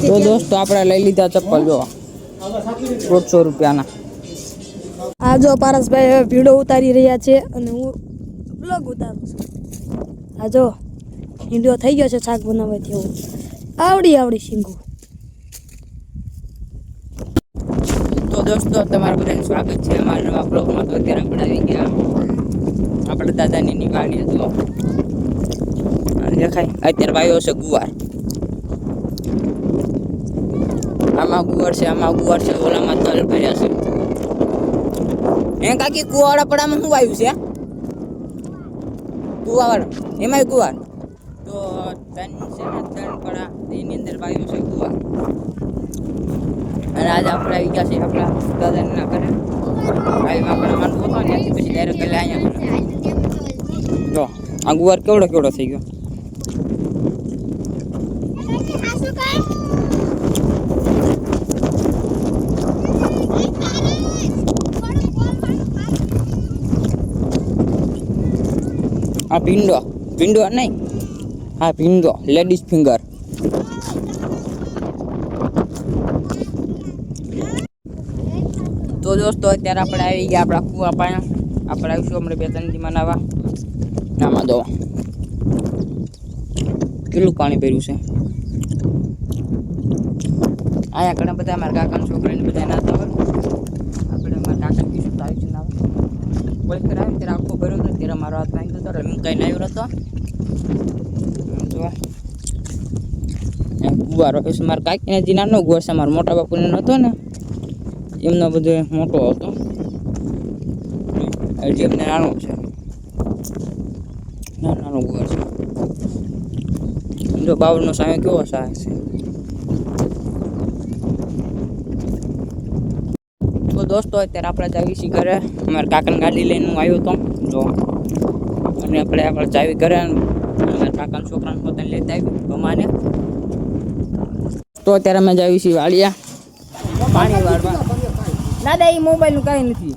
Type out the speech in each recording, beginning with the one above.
તો દોસ્તો આપણે લઈ લીધા ચપ્પલ જો 150 રૂપિયાના. આ જો પારસભાઈ વિડિયો ઉતારી રહ્યા છે અને હું બ્લોગ ઉતારું છું. આ જો ઈંડો થઈ ગયો છે શાક બનાવવાથી એવું આવડી શીંગું. તો દોસ્તો તમારું બધાનું સ્વાગત છે અમારા નવા બ્લોગમાં. તો અત્યારે આપણે આવી ગયા આપણે દાદાની નિવાડી હતો અને દેખાય અત્યારે વાયો છે ગુવાર. આમાં ગુવાર છે ઓલામાં તલ ભર્યા છે. એ કાકી કુવાવાળા પડામાં શું વાયું છે? કુવાવાળા એમાંય ગુવાર. તો ત્રણ છે ને 3 પડા એની અંદર વાયું છે ગુવાર. અને આજે આપણે આવી ગયા છે આપણા દાદાના ઘરે. ભાઈમાં આપણે માંડવો હતો ને ત્યાંથી પછી ડાયરેક્ટ એટલે અહીંયા જો આ ગુવાર કેવડો થઈ ગયો. આ ભીંડો નહીં, હા ભીંડો લેડીઝ ફિંગર. તો દોસ્તો અત્યારે આપણે આવી ગયા આપણા કુવા પાયા. આપણે આવીશું હમણાં 2-3 દીમાં નાવા. આમાં દો કેટલું પાણી ભર્યું છે. અહીંયા ઘણા બધા અમારા કાકાના છોકરાને બધા નાતા હોય. આપણે અમારા કાકા કીધું તો આવી છે નાવા. કોઈ ખરા આવે ત્યારે આખો ભર્યો હતો ત્યારે મારો હાથ ભાંગી ગયો હતો એટલે હું કઈ આવ્યો હતો. ગુવાર હોય મારા કાકીને જે નાનો ગુવાર છે મારા મોટા બાપુને નહોતો ને એમનો બધો મોટો હતો હજી એમને નાનો છે. નાનો ગુવાર છે. જો બાવળનો સામે કેવો સાહેબ છે. તો દોસ્તો અત્યારે આપણે જાવી છીએ ઘરે. અમારા કાકાની ગાડી લઈને હું આવ્યો હતો જો અને આપણે જાવી ઘરે. અમારા કાકાના છોકરાને પોતાને લેતા આવી ગમાને. તો અત્યારે અમે જાવી છીએ વાળિયા પાણી વાળવા. દાદા એ મોબાઈલનું કાંઈ નથી.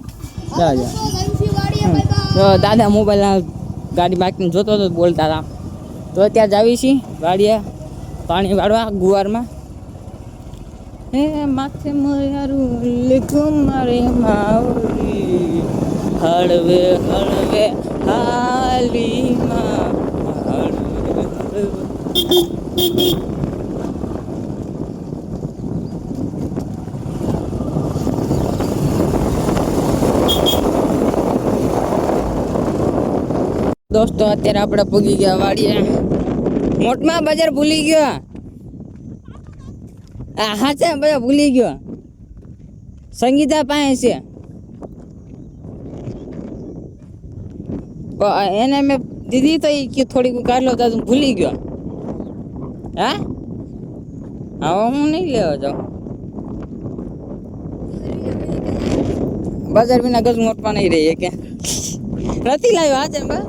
દાદા મોબાઈલ ગાડી બાકી જોતો હતો બોલતા હતા. તો અત્યારે જાવી છીએ વાળિયા પાણી વાળવા ગુવારમાં. હે માથે મારું લીખું મારે માવરી હળવે હળવે હાલીમાં દોસ્તો અત્યારે આપણે પૂગી ગયા વાડીએ. મોટમાં બજાર ભૂલી ગયો. હા છે બધા ભૂલી ગયો. સંગીતા પાસે છે એને મેં દીધી તો એ થોડીક કાઢલો તો ભૂલી ગયો. હા હવે હું નહીં લેવા જાઉં. બજાર વિના ગજ મોટમાં નહીં રહીએ કે નથી લાવ્યો. હા છે બા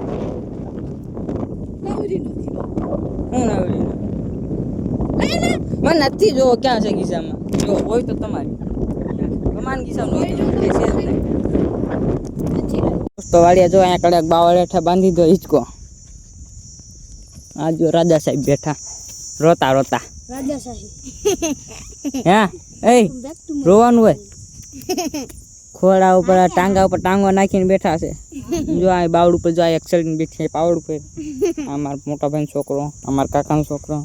મને નથી જો ક્યાં છે ગીસામાં. જો હોય તો તમારી તમારા ગીસામાં હોય તો વાડિયા જો અહીંયા કડક બાવળ હેઠા બાંધી દો હિંચકો. આ જો રાજા સાહેબ બેઠા રોતા રાજા સાહેબ. હા એ રોવાનું હોય. ખોડા ઉપર ટાંગા ઉપર ટાંગો નાખીને બેઠા છે. જો આ બાવડ ઉપર જો એક્સેલ બેઠી પાવડ ઉપર. આ મારા મોટા ભાઈ છોકરો, અમારા કાકાનો છોકરો,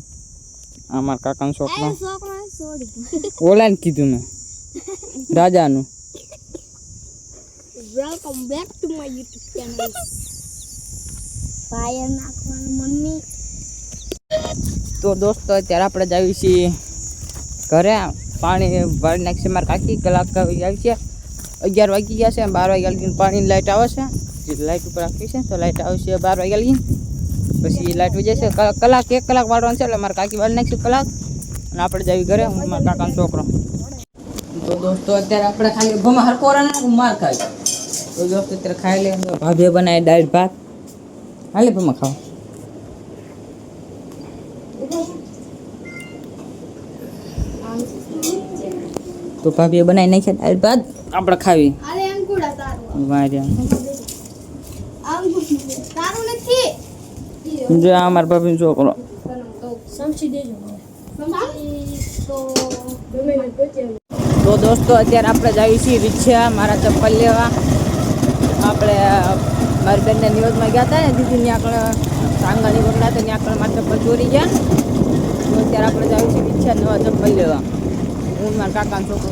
અમારા કાકાનો છોકરો. ઓલા ને કીધું મેં રાજાનું. Welcome back to my YouTube channel. Fire નાખવાનું મમ્મી. તો દોસ્તો અત્યારે આપણે જ આવી છીએ ઘરે. પાણી ભરી નાખશે મારા કાકી. કલાક આવી છે 11 વાગી ગયા છે. 12 વાગ્યા લગીને પાણીની લાઇટ આવે છે. જે લાઇટ ઉપર રાખી છે તો લાઇટ આવશે 12 વાગ્યા લગીને. પછી લાઇટ વહી જશે. કલાક 1 કલાક વાળવાનું છે એટલે મારા કાકી વાળી નાખશે કલાક. અને આપણે જ આવી ઘરે. હું મારા કાકાનો છોકરો. તો દોસ્તો અત્યારે આપણે ખાલી ભમા હરકોરા માર ખાય. તો દોસ્તો અત્યારે ખાઈ લે. ભાભીએ બનાવી દાળ ભાત. હાલે ભમા ખાવ. તો ભાભીએ બનાવી નાખ્યા દાળ ભાત. આપણે ખાવી. જો અમારા ભાભીનો છોકરો. સમજી દેજો. તો દોસ્તો અત્યારે આપણે જઈએ છીએ રિક્ષા મારા ચપ્પલ લેવા. આપણે મારી બેનને ન્યૂઝમાં ગયા હતા ને દીદી ત્યાં આગળ સાંગાની પકડા હતા ત્યાં આગળ મારા ચપ્પલ ચોરી ગયા. તો અત્યારે આપણે જઈએ છીએ રિક્ષા નવા ચપ્પલ લેવા. હું મારા કાકાનો છોકરો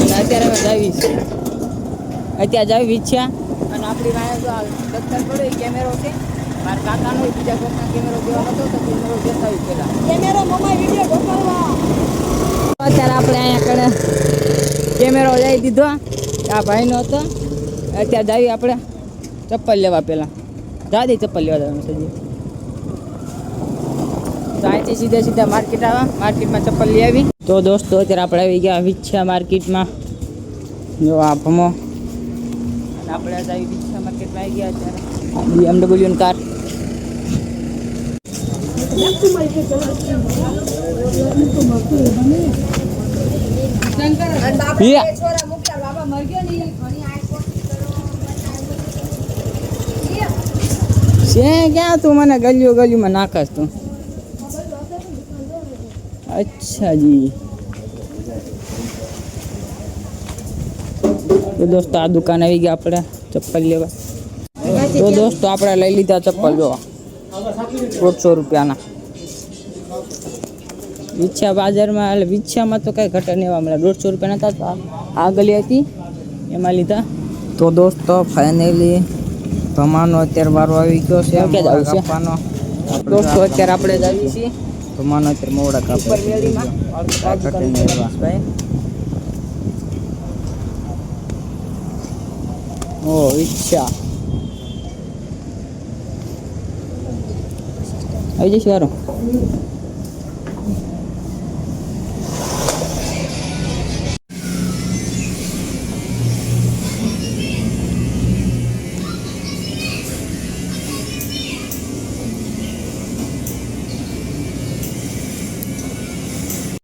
અને અત્યારે અમે જઈએ છીએ. અત્યારે જઈએ રિક્ષા અને આપણી વાંહે જો દફતર પડ્યો એ કેમેરો છે. મારા કાકાનો બીજા કોઈના કેમેરો દેવાનો હતો તો કેમેરો દેખાવી પહેલાં કેમેરો મમ્મા વિડિયો ઢોકાવવા. અત્યારે આપણે અહીંયા કણે કેમેરો લઈ દીધો આ ભાઈનો હતો. અત્યારે જઈએ આપણે ચપ્પલ લેવા પહેલાં દાદી ચપ્પલ લેવા જવાનું છે. તો અહીંથી સીધા સીધા માર્કેટ આવ્યા. માર્કેટમાં ચપ્પલ લઈ આવી. તો દોસ્તો અત્યારે આપણે આવી ગયા વિછા માર્કેટમાં. જો આ ભમો અને આપણે આવી વિછા માર્કેટમાં આવી ગયા અત્યારે BMW કાર. ક્યાં તું મને ગલીમાં નાખસ તું? અચ્છા જી. તો દોસ્તો આ દુકાન આવી ગયા આપણે ચપ્પલ લેવા. તો દોસ્તો આપણે લઈ લીધા ચપ્પલ જો 150 રૂપિયાના. વિછા બાજારમાં એટલે વિછામાં તો કઈ ઘટે નહીં એવા મળે. 150 રૂપિયાના હતા. આ ગલી હતી એમાં લીધા. તો દોસ્તો ફાઇનલી ભમાનો અત્યારે વારો આવી ગયો છે. ક્યાં જવું છે દોસ્તો? અત્યારે આપણે જ આવી છીએ ભમાનો. અત્યારે મોડા કાપડ મેળીમાં ઓ ઈચ્છા આવી જશે વારો.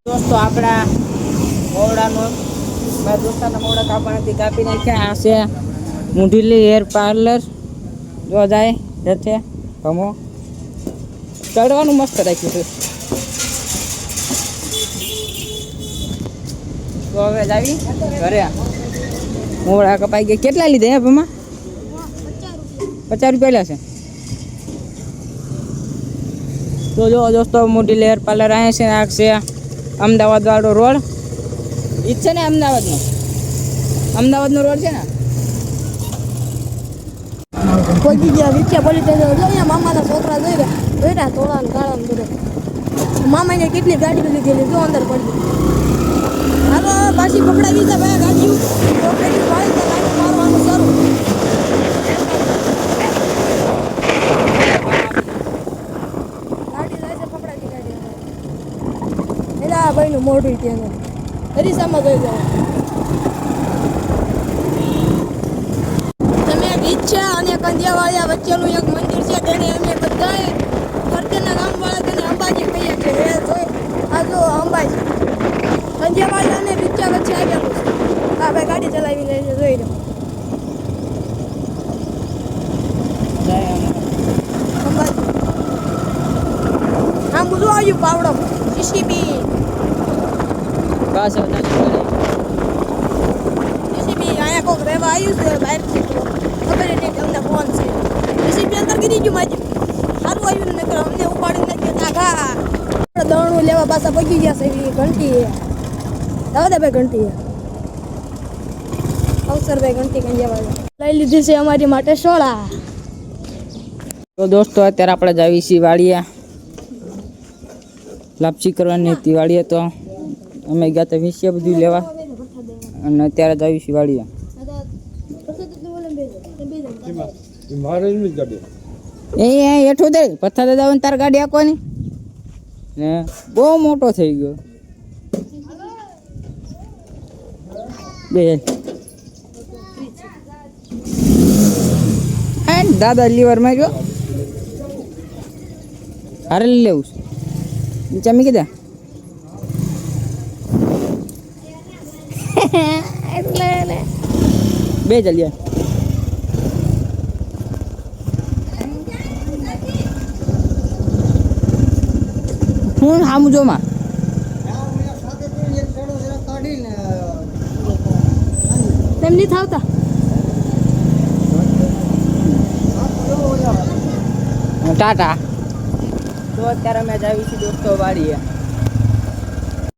દોસ્તો આપણા મોવડાનો મારા દોસ્તારના મોવડા કાપવાથી કાપી નાખ્યા. આ છે મુંઢીલી હેર પાર્લર. જો જાય જશે ભમો ચડવાનું મસ્ત રાખ્યું છે. તો હવે જાવી ઘરે. મોવડા કપાઈ ગયા. કેટલા લીધા હે ભમા? 50 રૂપિયા છે. તો જો દોસ્તો મુંઢીલી હેર પાર્લર આવે છે. આ છે અમદાવાદ વાળો રોડ. ઈ છે ને અમદાવાદનો રોડ છે ને. કોઈ ગયા વિચાર બોલી તો અહીંયા મામાના છોકરા જોઈ રહ્યા તોડા ને કાળા ને બધે. મામાને કેટલી ગાડી લીધેલી જો અંદર પડી. હાલો પાછી પકડાવી છે ભાઈ ગાડી. પકડી વાળી તો ગાડી મારવાનું શરૂ. ગાડી જાય છે પકડાવી ગાડી. એના ભાઈનું મોઢું ત્યાં હરીસામાં જોઈ જાઓ. ઈચ્છા અને કંડિયાવાળા વચ્ચેનું એક મંદિર છે. તેને અમે બધાએ ફરતેના ગામવાળા તેને અંબાજી કહીએ છીએ. એ જોઈ આ જો અંબાજી કંડિયાવાળા અને ઈચ્છા વચ્ચે આવેલું છે. હા ભાઈ ગાડી ચલાવીને જોઈ લો અંબાજી. આમ બધું આવ્યું પાવડો જીસીબી અહીંયા કોઈક રહેવા આવ્યું છે બહારથી. ખબર નહીં તમને કોણ છે. જીસીબી અંદર ગીરી ગયું માજી. સારું આવ્યું ને નકર અમને ઉપાડીને નાખ્યો આઘા. દણું લેવા પાછા પગી ગયા છે. એવી ઘંટી દાદા ભાઈ ઘંટી અવસરભાઈ ઘંટી કંડિયાવાળા લઈ લીધી છે અમારી માટે સોળા. તો દોસ્તો અત્યારે આપણે જ આવી છીએ વાડિયા. લાપસી કરવાની હતી વાડિયા. તો અમે ગયા હતા વિશે બધું લેવા અને અત્યારે જ આવી છીએ વાડિયા. એ હેઠું દે પથ્થર દાદા તાર ગાડી આપવાની ને બહુ મોટો થઈ ગયો. બે દાદા લીવર માં જો હારે લઈ લેવું નીચે મી કીધા. બે ચાલ્યા. હું આમ જોમાં તેમ નહીં થાવતા ટાટા. તો અત્યારે અમે જાવી છીએ દોસ્તો વાડીએ.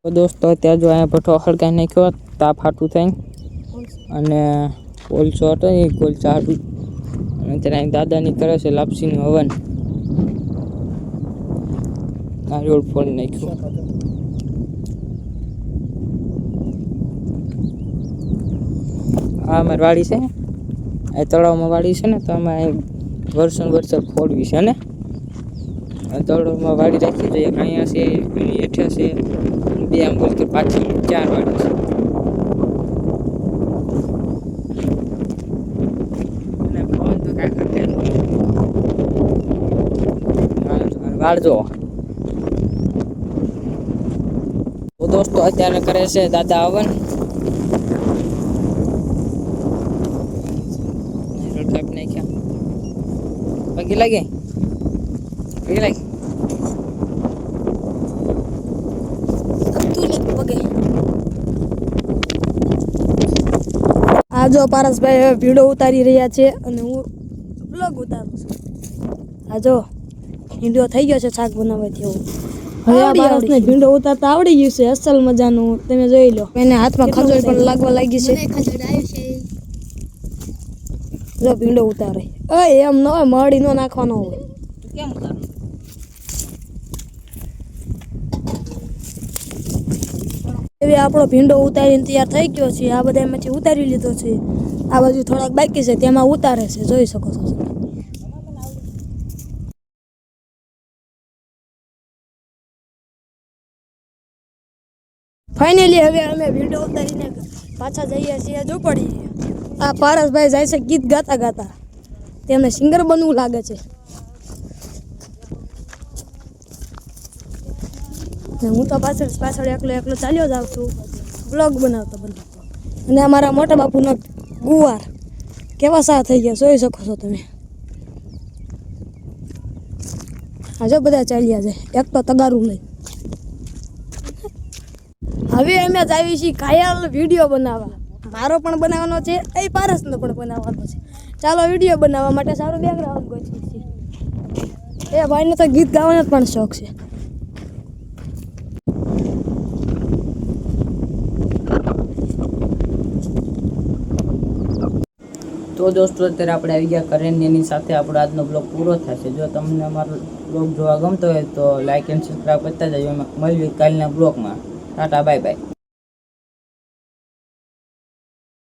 તો દોસ્તો અત્યારે જો અહીંયા ભઠ્ઠો હળગાઈ નાખ્યો તાપ હાટું થઈને, અને કોલસો હતો એ કોલસા હાટું. અને અત્યારે અહીં દાદાની કરે છે લાપસીનું હવન. નારિયેળ ફોડી નાખ્યું. આ અમારી વાડી છે, એ તળાવમાં વાડી છે ને, તો અમે વર્ષે ફોડવી છે ને. તળાવમાં વાડી રાખી તો એક અહીંયા છે, પેલી હેઠે છે, બે આમ બોલ કે પાછી 4 વાડી છે. અને ફોન તો કાંઈ કરતે વાળજો. તો દોસ્તો અત્યારે કરે છે દાદા હવન. પગે લાગે આ જો પારસભાઈ હવે ભીડો ઉતારી રહ્યા છે અને હું બ્લોગ ઉતારું છું. આ જો ભીંડો થઈ ગયો છે શાક બનાવવાથી. એવું હવે આ પારસને ભીંડો ઉતારતા આવડી ગયું છે અસલ મજાનું. તમે જોઈ લો, એને હાથમાં ખંજોળ પણ લાગવા લાગી છે. જો ભીંડો ઉતારે એમ ન હોય, મળી નો નાખવાનો હોય. કેમ ઉતારું? એવી આપણો ભીંડો ઉતારીને તૈયાર થઈ ગયો છે. આ બધા એમાંથી ઉતારી લીધો છે. આ બાજુ થોડાક બાકી છે, તેમાં ઉતારે છે, જોઈ શકો છો. ફાઇનલી હવે અમે ભીંડો ઉતારીને પાછા જઈએ છીએ ઝૂંપડી. આ પારસભાઈ જાય છે ગીત ગાતા ગાતા. તેમને સિંગર બનવું લાગે છે. ને હું તો પાછળ એકલો ચાલ્યો જાઉં છું બ્લોગ બનાવતો. અને અમારા મોટા બાપુનો ગુવાર કેવા સા થઈ ગયા જોઈ શકો છો તમે. આજે બધા ચાલ્યા છે, એક તો તગારું લઈ. હવે અમે જ આવી છીએ ઘાયલ વિડીયો બનાવવા. મારો પણ બનાવવાનો છે, એ પારસનો પણ બનાવવાનો છે. ચાલો વિડીયો બનાવવા માટે સારું બેકગ્રાઉન્ડ ગોઠવીએ છીએ. એ ભાઈને તો ગીત ગાવાનો પણ શોખ છે. તો દોસ્તો અત્યારે આપણે આવી ગયા કરેન. એની સાથે આપણો આજનો બ્લોગ પૂરો થશે. જો તમને અમારો બ્લોગ જોવા ગમતો હોય તો લાઇક એન્ડ સબસ્ક્રાઈબ કરતા જજો. મળીએ કાલના બ્લોગમાં. Tata bye bye.